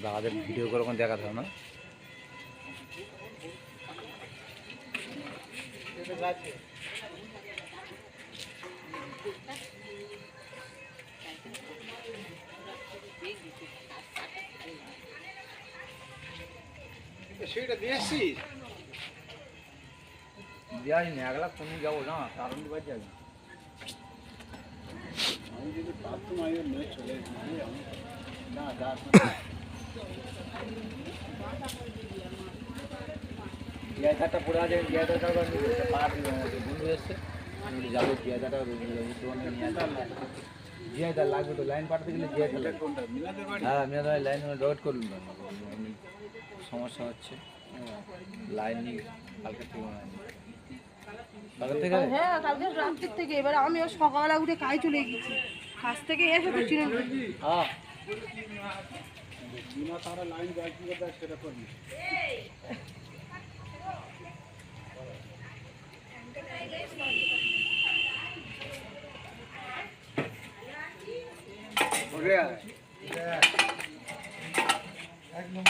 দাদাদের ভিডিও করে ওখানে দেখাতে হবে না। সেটা দিয়েছি দিয়াসনি 1 লাখ কমে যাবো না কারণ বাদ যাবে। আমি যদি বাথরুম আগে নিয়ে চলে যাই আমি না দাস জিয়াদাটা পড়ে আছে, জিয়াদাটা পার বন্ধু এসছে যাবো, জিয়াদাটা জিয়াদা লাগবে তো লাইন পাঠাতে গেলে জিয়াদা লাগবে। হ্যাঁ মিনাদের লাইন ডট করুন না, সমস্যা হচ্ছে লাইন নিয়ে কালকে থেকে হ্যাঁ কালকে রাত্রির থেকে। এবার আমি সকালবেলা উঠে কাজ চলে গেছি, কাজ থেকে এসে তো চিনে হ্যাঁ তারা লাইন দেয় কি করবে সেটা করবি। একদম